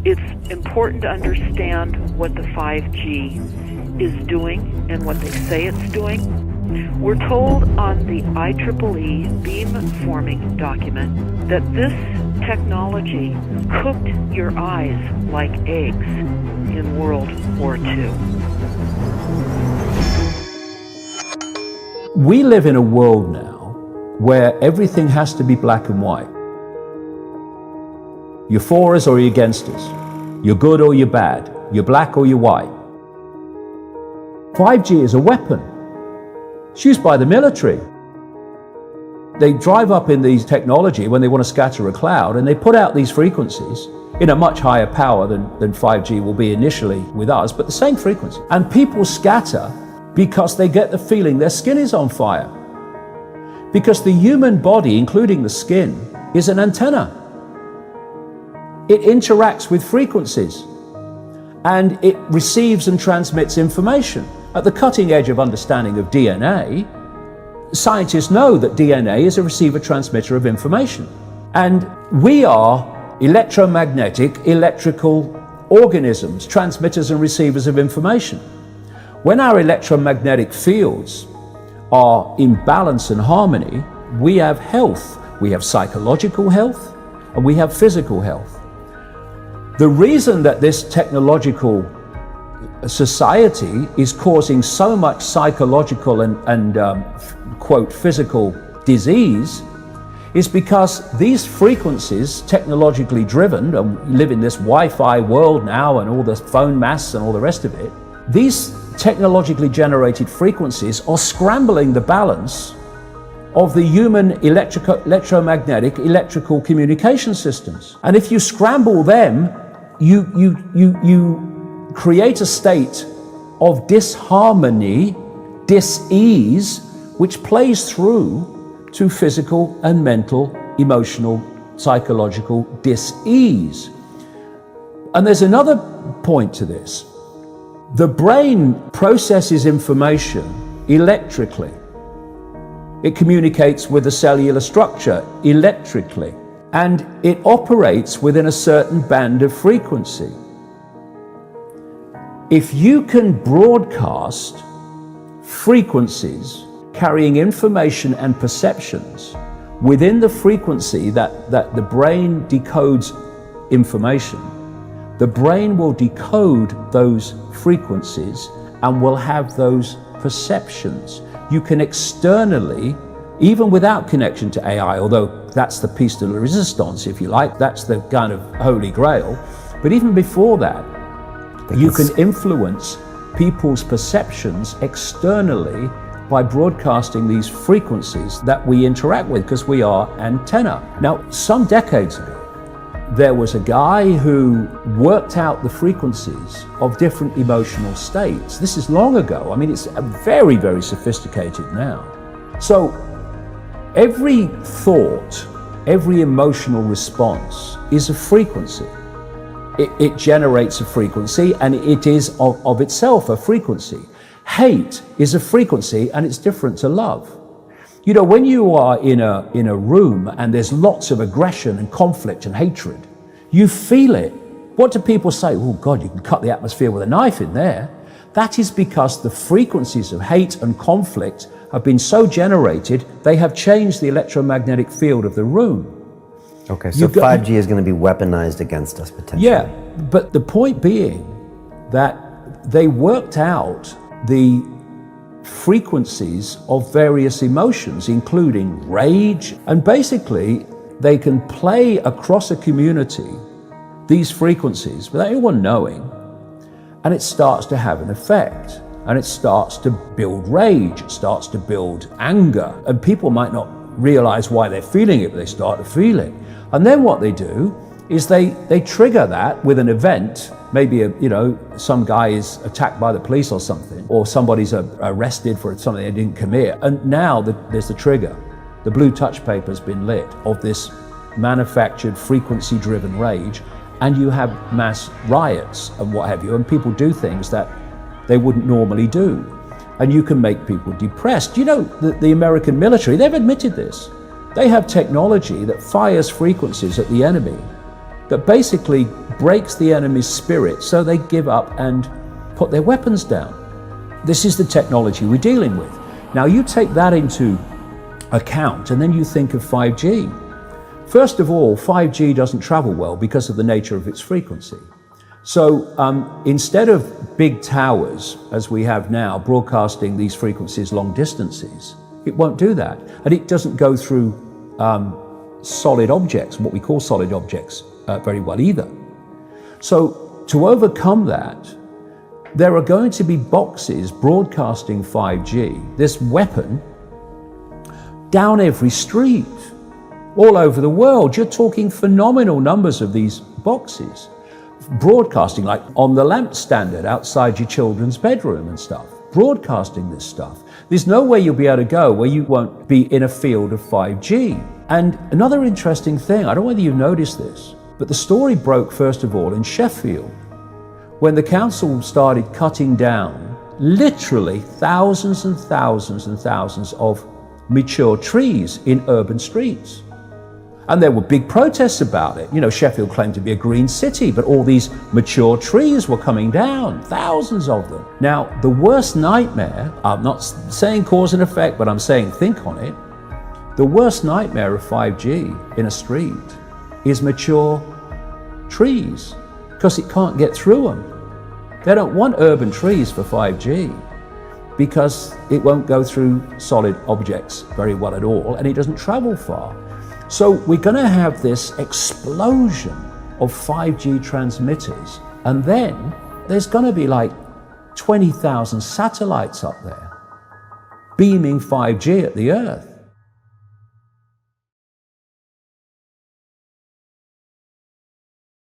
It's important to understand what the 5G is doing and what they say it's doing. We're told on the IEEE beamforming document that this technology cooked your eyes like eggs in World War II. We live in a world now where everything has to be black and white. You're for us or you're against us. You're good or you're bad. You're black or you're white. 5G is a weapon. It's used by the military. They drive up in these technology when they want to scatter a cloud, and they put out these frequencies in a much higher power than 5G will be initially with us, but the same frequency. And people scatter because they get the feeling their skin is on fire. Because the human body, including the skin, is an antenna. It interacts with frequencies and it receives and transmits information. At the cutting edge of understanding of DNA, scientists know that DNA is a receiver-transmitter of information. And we are electromagnetic, electrical organisms, transmitters and receivers of information. When our electromagnetic fields are in balance and harmony, we have health. We have psychological health and we have physical health. The reason that this technological society is causing so much psychological and quote, physical disease is because these frequencies, technologically driven, and we live in this Wi-Fi world now and all the phone masts and all the rest of it, these technologically generated frequencies are scrambling the balance of the human electromagnetic electrical communication systems. And if you scramble them, you create a state of disharmony, dis-ease, which plays through to physical and mental, emotional, psychological dis-ease. And there's another point to this. The brain processes information electrically. It communicates with the cellular structure electrically, and it operates within a certain band of frequency. If you can broadcast frequencies carrying information and perceptions within the frequency that the brain decodes information, the brain will decode those frequencies and will have those perceptions. You can externally, even without connection to AI, although that's the piece de la resistance, if you like, that's the kind of holy grail. But even before that, you can influence people's perceptions externally by broadcasting these frequencies that we interact with, because we are antenna. Now, some decades ago, there was a guy who worked out the frequencies of different emotional states. This is long ago. I mean, it's very, very sophisticated now. So every thought, every emotional response is a frequency. It generates a frequency, and it is of itself a frequency. Hate is a frequency, and it's different to love. You know, when you are in a room and there's lots of aggression and conflict and hatred, you feel it. What do people say? Oh God, you can cut the atmosphere with a knife in there. That is because the frequencies of hate and conflict have been so generated, they have changed the electromagnetic field of the room. Okay, so 5G is going to be weaponized against us potentially. Yeah, but the point being that they worked out the frequencies of various emotions, including rage, and basically they can play across a community these frequencies without anyone knowing, and it starts to have an effect, and it starts to build rage, it starts to build anger, and people might not realize why they're feeling it, but they start to feel it. And then what they do is they trigger that with an event. Maybe some guy is attacked by the police or something, or somebody's arrested for something they didn't commit, and now there's the trigger. The blue touch paper's been lit of this manufactured frequency-driven rage, and you have mass riots and what have you, and people do things that they wouldn't normally do, and you can make people depressed. You know, the American military, they've admitted this. They have technology that fires frequencies at the enemy that basically breaks the enemy's spirit, so they give up and put their weapons down. This is the technology we're dealing with. Now you take that into account and then you think of 5G. First of all, 5G doesn't travel well because of the nature of its frequency. So instead of big towers, as we have now, broadcasting these frequencies long distances, it won't do that. And it doesn't go through solid objects, what we call solid objects, very well either. So to overcome that, there are going to be boxes broadcasting 5G, this weapon, down every street, all over the world. You're talking phenomenal numbers of these boxes, broadcasting like on the lampstand outside your children's bedroom and stuff, broadcasting this stuff. There's nowhere you'll be able to go where you won't be in a field of 5G. And another interesting thing, I don't know whether you've noticed this, but the story broke first of all in Sheffield, when the council started cutting down literally thousands and thousands and thousands of mature trees in urban streets. And there were big protests about it. You know, Sheffield claimed to be a green city, but all these mature trees were coming down, thousands of them. Now, the worst nightmare, I'm not saying cause and effect, but I'm saying think on it. The worst nightmare of 5G in a street is mature trees, because it can't get through them. They don't want urban trees for 5G because it won't go through solid objects very well at all, and it doesn't travel far. So we're going to have this explosion of 5G transmitters, and then there's going to be like 20,000 satellites up there beaming 5G at the Earth.